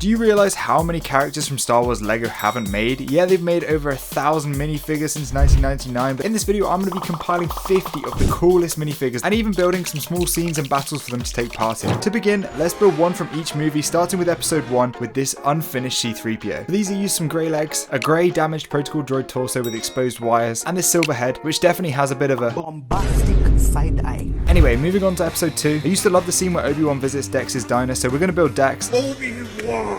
Do you realize how many characters from Star Wars LEGO haven't made? Yeah, they've made over 1,000 minifigures since 1999, but in this video I'm going to be compiling 50 of the coolest minifigures and even building some small scenes and battles for them to take part in. To begin, let's build one from each movie, starting with episode 1 with this unfinished C-3PO. For these I used some grey legs, a grey damaged protocol droid torso with exposed wires, and this silver head, which definitely has a bit of a bombastic side eye. Anyway, moving on to episode 2. I used to love the scene where Obi-Wan visits Dex's diner, so we're going to build Dex. Obi-Wan!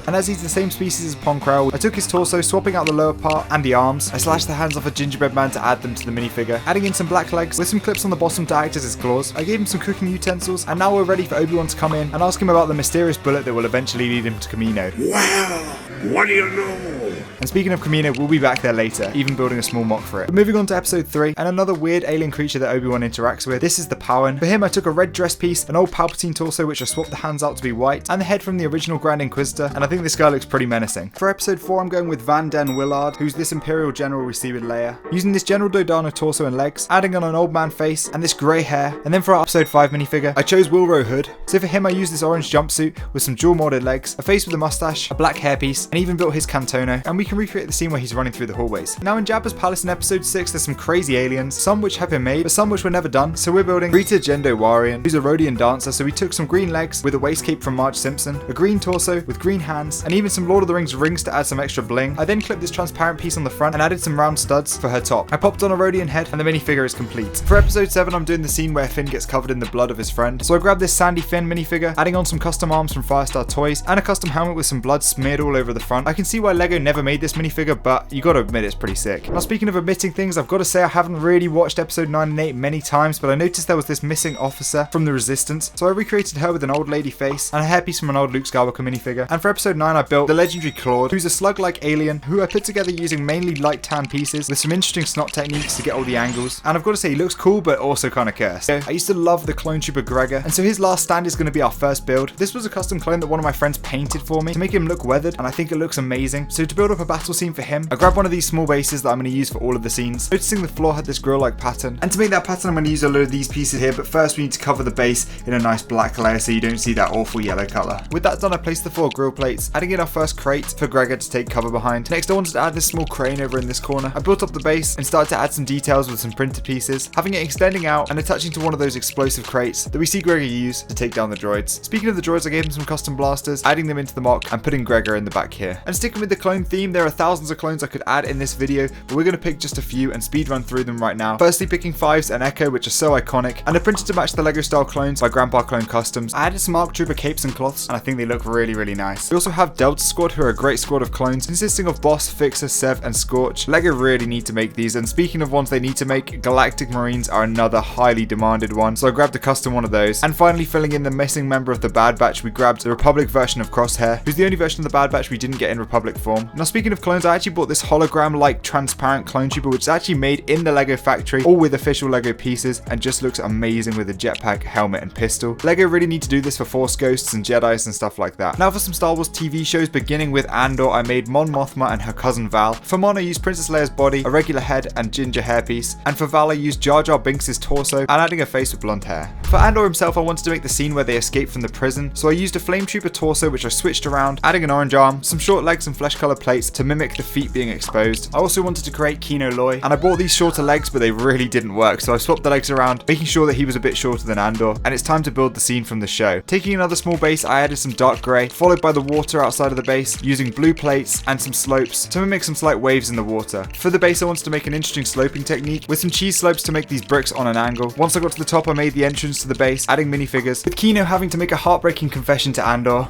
And as he's the same species as Pong Krell, I took his torso, swapping out the lower part and the arms. I slashed the hands off a gingerbread man to add them to the minifigure, adding in some black legs with some clips on the bottom to act as his claws. I gave him some cooking utensils, and now we're ready for Obi-Wan to come in and ask him about the mysterious bullet that will eventually lead him to Kamino. Well, what do you know? And speaking of Kamino, we'll be back there later, even building a small mock for it. But moving on to episode 3, and another weird alien creature that Obi-Wan interacts with. This is the Powan. For him, I took a red dress piece, an old Palpatine torso which I swapped the hands out to be white, and the head from the original Grand Inquisitor, and I think this guy looks pretty menacing. For episode 4, I'm going with Van Den Willard, who's this Imperial General we see with Leia, using this General Dodano torso and legs, adding on an old man face, and this grey hair. And then for our episode 5 minifigure, I chose Wilro Hood. So for him, I used this orange jumpsuit with some dual molded legs, a face with a mustache, a black hairpiece, and even built his Cantono, and we can recreate the scene where he's running through the hallways. Now in Jabba's palace in episode 6, there's some crazy aliens, some which have been made, but some which were never done. So we're building Rita Jendo Warian, who's a Rhodian dancer, so we took some green legs with a waist cape from Marge Simpson, a green torso with green hands, and even some Lord of the Rings rings to add some extra bling. I then clipped this transparent piece on the front and added some round studs for her top. I popped on a Rhodian head and the minifigure is complete. For episode 7, I'm doing the scene where Finn gets covered in the blood of his friend, so I grabbed this Sandy Finn minifigure, adding on some custom arms from Firestar Toys, and a custom helmet with some blood smeared all over the front. I can see why LEGO never made this minifigure, but you gotta admit it's pretty sick. Now speaking of omitting things, I've got to say I haven't really watched episode 9 and 8 many times, but I noticed there was this missing officer from the Resistance, so I recreated her with an old lady face and a hairpiece from an old Luke Skywalker minifigure. And for episode 9, I built the legendary Claude, who's a slug-like alien who I put together using mainly light tan pieces with some interesting snot techniques to get all the angles. And I've got to say he looks cool, but also kind of cursed. I used to love the clone trooper Gregor, and so his last stand is going to be our first build. This was a custom clone that one of my friends painted for me to make him look weathered, and I think it looks amazing. So to build up a battle scene for him, I grabbed one of these small bases that I'm going to use for all of the scenes. Noticing the floor had this grill-like pattern, and to make that pattern I'm going to use a load of these pieces here, but first we need to cover the base in a nice black layer so you don't see that awful yellow colour. With that done, I placed the 4 grill plates, adding in our first crate for Gregor to take cover behind. Next I wanted to add this small crane over in this corner. I built up the base and started to add some details with some printed pieces, having it extending out and attaching to one of those explosive crates that we see Gregor use to take down the droids. Speaking of the droids, I gave him some custom blasters, adding them into the mock and putting Gregor in the back here. And sticking with the clone theme, there are thousands of clones I could add in this video, but we're going to pick just a few and speed run through them right now. Firstly, picking Fives and Echo, which are so iconic, and I printed to match the LEGO style clones by Grandpa Clone Customs. I added some ARC Trooper capes and cloths, and I think they look really nice. We also have Delta Squad, who are a great squad of clones consisting of Boss, Fixer, Sev, and Scorch. LEGO really need to make these, and speaking of ones they need to make, Galactic Marines are another highly demanded one, so I grabbed a custom one of those. And finally, filling in the missing member of the Bad Batch, we grabbed the Republic version of Crosshair, who's the only version of the Bad Batch we didn't get in Republic form. Now speaking of clones, I actually bought this hologram-like transparent clone trooper, which is actually made in the LEGO factory, all with official LEGO pieces, and just looks amazing with a jetpack, helmet, and pistol. LEGO really need to do this for Force Ghosts and Jedis and stuff like that. Now for some Star Wars TV shows, beginning with Andor, I made Mon Mothma and her cousin Val. For Mon, I used Princess Leia's body, a regular head, and ginger hairpiece. And for Val, I used Jar Jar Binks' torso and adding a face with blonde hair. For Andor himself, I wanted to make the scene where they escape from the prison, so I used a Flame Trooper torso which I switched around, adding an orange arm, some short legs and flesh colored plates to mimic the feet being exposed. I also wanted to create Kino Loy, and I bought these shorter legs, but they really didn't work, so I swapped the legs around, making sure that he was a bit shorter than Andor, and it's time to build the scene from the show. Taking another small base, I added some dark grey, followed by the water outside of the base, using blue plates and some slopes to mimic some slight waves in the water. For the base, I wanted to make an interesting sloping technique with some cheese slopes to make these bricks on an angle. Once I got to the top, I made the entrance to the base, adding minifigures, with Kino having to make a heartbreaking confession to Andor,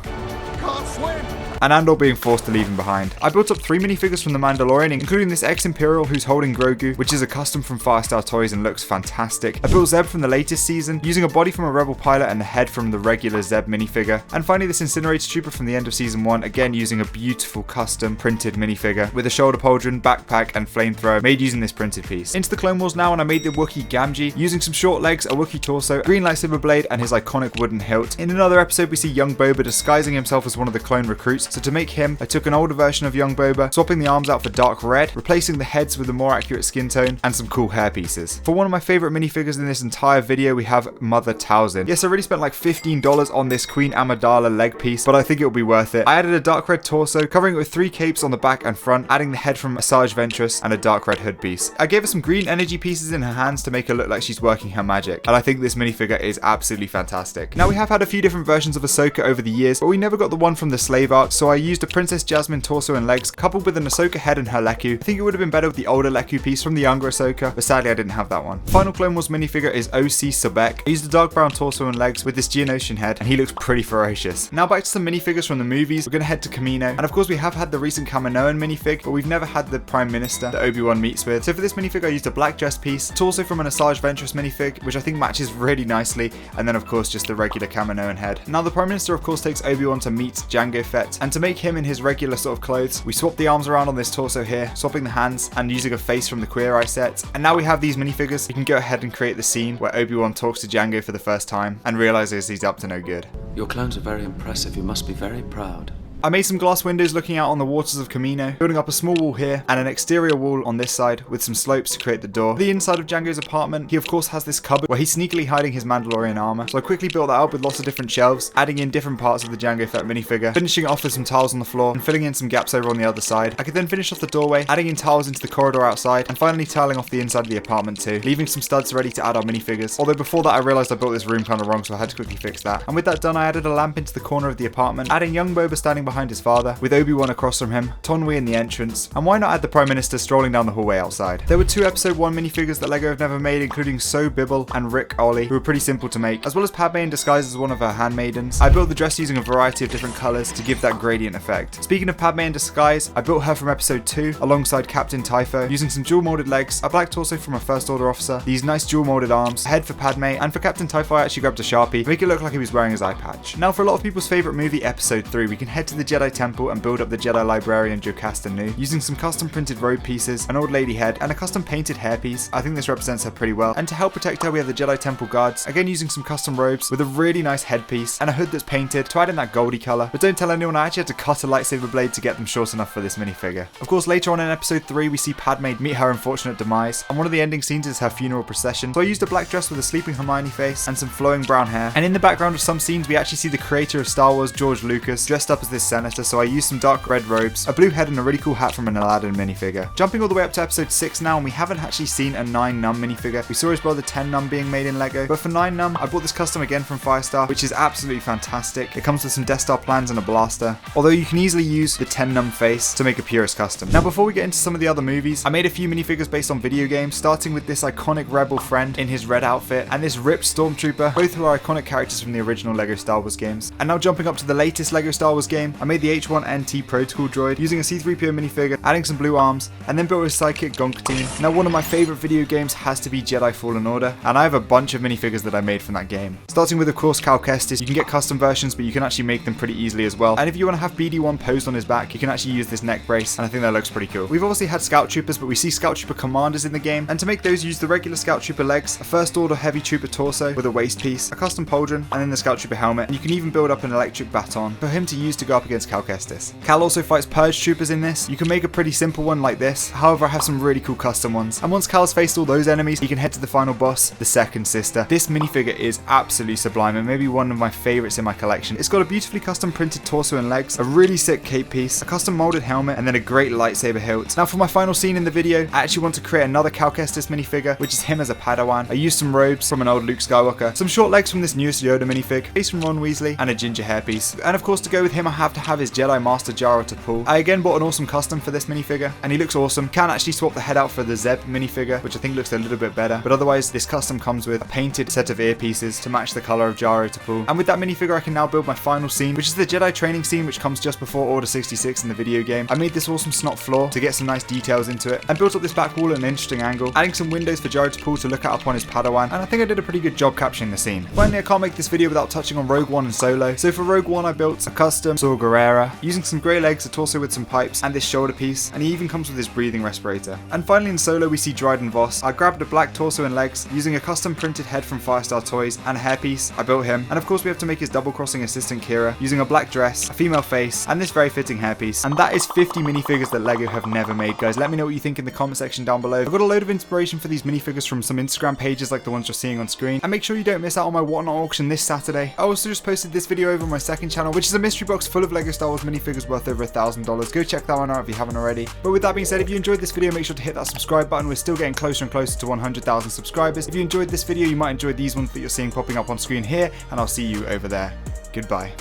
and Andor being forced to leave him behind. I built up 3 minifigures from The Mandalorian, including this ex-Imperial who's holding Grogu, which is a custom from Firestar Toys and looks fantastic. I built Zeb from the latest season, using a body from a Rebel pilot and the head from the regular Zeb minifigure. And finally this Incinerator Trooper from the end of season 1, again using a beautiful custom printed minifigure with a shoulder pauldron, backpack, and flamethrower made using this printed piece. Into the Clone Wars now, and I made the Wookiee Gamgee, using some short legs, a Wookiee torso, green lightsaber blade, and his iconic wooden hilt. In another episode we see young Boba disguising himself as one of the clone recruits, styles. So to make him, I took an older version of young Boba, swapping the arms out for dark red, replacing the heads with a more accurate skin tone, and some cool hair pieces. For one of my favorite minifigures in this entire video, we have Mother Talzin. Yes, I really spent like $15 on this Queen Amidala leg piece, but I think it'll be worth it. I added a dark red torso, covering it with 3 capes on the back and front, adding the head from Asajj Ventress and a dark red hood piece. I gave her some green energy pieces in her hands to make her look like she's working her magic, and I think this minifigure is absolutely fantastic. Now, we have had a few different versions of Ahsoka over the years, but we never got the one from the slave arc, so I used a Princess Jasmine torso and legs, coupled with an Ahsoka head and her Leku. I think it would have been better with the older Leku piece from the younger Ahsoka, but sadly I didn't have that one. Final Clone Wars minifigure is OC Sobek. I used a dark brown torso and legs with this Geonosian head, and he looks pretty ferocious. Now back to some minifigures from the movies. We're going to head to Kamino, and of course we have had the recent Kaminoan minifig, but we've never had the Prime Minister that Obi-Wan meets with. So for this minifig I used a black dress piece, torso from an Asajj Ventress minifig, which I think matches really nicely, and then of course just the regular Kaminoan head. Now the Prime Minister of course takes Obi-Wan to meet Jango Fett, and to make him in his regular sort of clothes, we swapped the arms around on this torso here, swapping the hands and using a face from the Queer Eye set. And now we have these minifigures. We can go ahead and create the scene where Obi-Wan talks to Jango for the first time and realizes he's up to no good. Your clones are very impressive. You must be very proud. I made some glass windows looking out on the waters of Kamino, building up a small wall here and an exterior wall on this side with some slopes to create the door. The inside of Jango's apartment, he of course has this cupboard where he's sneakily hiding his Mandalorian armor. So I quickly built that up with lots of different shelves, adding in different parts of the Jango Fett minifigure, finishing it off with some tiles on the floor and filling in some gaps over on the other side. I could then finish off the doorway, adding in tiles into the corridor outside, and finally tiling off the inside of the apartment too, leaving some studs ready to add our minifigures. Although before that I realized I built this room kind of wrong, so I had to quickly fix that. And with that done, I added a lamp into the corner of the apartment, adding young Boba standing behind his father, with Obi-Wan across from him, Tonwi in the entrance, and why not add the Prime Minister strolling down the hallway outside. There were 2 episode 1 minifigures that LEGO have never made, including So Bibble and Rick Ollie, who were pretty simple to make, as well as Padme in disguise as one of her handmaidens. I built the dress using a variety of different colours to give that gradient effect. Speaking of Padme in disguise, I built her from episode 2 alongside Captain Typho, using some dual molded legs, a black torso from a First Order officer, these nice dual molded arms, a head for Padme, and for Captain Typho I actually grabbed a Sharpie to make it look like he was wearing his eye patch. Now for a lot of people's favourite movie, episode 3, we can head to the Jedi Temple and build up the Jedi Librarian Jocasta Nu, using some custom printed robe pieces, an old lady head, and a custom painted hairpiece. I think this represents her pretty well. And to help protect her, we have the Jedi Temple guards, again using some custom robes with a really nice headpiece and a hood that's painted to add in that goldy colour. But don't tell anyone, I actually had to cut a lightsaber blade to get them short enough for this minifigure. Of course, later on in episode 3, we see Padme meet her unfortunate demise, and one of the ending scenes is her funeral procession. So I used a black dress with a sleeping Hermione face and some flowing brown hair. And in the background of some scenes, we actually see the creator of Star Wars, George Lucas, dressed up as this senator. So I used some dark red robes, a blue head, and a really cool hat from an Aladdin minifigure. Jumping all the way up to episode 6 now, and we haven't actually seen a 9 Num minifigure. We saw his brother 10 Num being made in LEGO, but for 9 Num, I bought this custom again from Firestar, which is absolutely fantastic. It comes with some Death Star plans and a blaster, although you can easily use the 10 Num face to make a purist custom. Now before we get into some of the other movies, I made a few minifigures based on video games, starting with this iconic rebel friend in his red outfit, and this ripped stormtrooper, both who are iconic characters from the original LEGO Star Wars games. And now jumping up to the latest LEGO Star Wars game, I made the H1NT Protocol droid using a C-3PO minifigure, adding some blue arms, and then built his sidekick Gonk-Tine. Now one of my favourite video games has to be Jedi Fallen Order, and I have a bunch of minifigures that I made from that game. Starting with of course Cal Kestis. You can get custom versions, but you can actually make them pretty easily as well. And if you want to have BD1 posed on his back, you can actually use this neck brace, and I think that looks pretty cool. We've obviously had Scout Troopers, but we see Scout Trooper Commanders in the game, and to make those, use the regular Scout Trooper legs, a First Order Heavy Trooper torso with a waist piece, a custom pauldron, and then the Scout Trooper helmet, and you can even build up an electric baton for him to use to go up against Cal Kestis. Cal also fights Purge Troopers in this. You can make a pretty simple one like this, however I have some really cool custom ones. And once Cal's faced all those enemies, he can head to the final boss, the Second Sister. This minifigure is absolutely sublime and maybe one of my favourites in my collection. It's got a beautifully custom printed torso and legs, a really sick cape piece, a custom moulded helmet, and then a great lightsaber hilt. Now for my final scene in the video, I actually want to create another Cal Kestis minifigure, which is him as a Padawan. I used some robes from an old Luke Skywalker, some short legs from this newest Yoda minifig, face from Ron Weasley, and a ginger hairpiece. And of course to go with him I have to have his Jedi Master Jar Utapau. I again bought an awesome custom for this minifigure, and he looks awesome. Can actually swap the head out for the Zeb minifigure, which I think looks a little bit better, but otherwise this custom comes with a painted set of earpieces to match the colour of Jar Utapau. And with that minifigure I can now build my final scene, which is the Jedi training scene, which comes just before Order 66 in the video game. I made this awesome snot floor to get some nice details into it, and built up this back wall at an interesting angle, adding some windows for Jar Utapau to look out upon his Padawan, and I think I did a pretty good job capturing the scene. Finally, I can't make this video without touching on Rogue One and Solo. So for Rogue One I built a custom Saw Barrera, using some grey legs, a torso with some pipes, and this shoulder piece, and he even comes with his breathing respirator. And finally in solo we see Dryden Voss. I grabbed a black torso and legs, using a custom printed head from Firestar Toys, and a hairpiece. I built him, and of course we have to make his double crossing assistant Kira, using a black dress, a female face, and this very fitting hairpiece. And that is 50 minifigures that LEGO have never made, guys. Let me know what you think in the comment section down below. I've got a load of inspiration for these minifigures from some Instagram pages like the ones you're seeing on screen, and make sure you don't miss out on my Whatnot auction this Saturday. I also just posted this video over on my second channel, which is a mystery box full of LEGO Star Wars minifigures worth over $1,000. Go check that one out if you haven't already. But with that being said, if you enjoyed this video, make sure to hit that subscribe button. We're still getting closer and closer to 100,000 subscribers. If you enjoyed this video, you might enjoy these ones that you're seeing popping up on screen here, and I'll see you over there. Goodbye.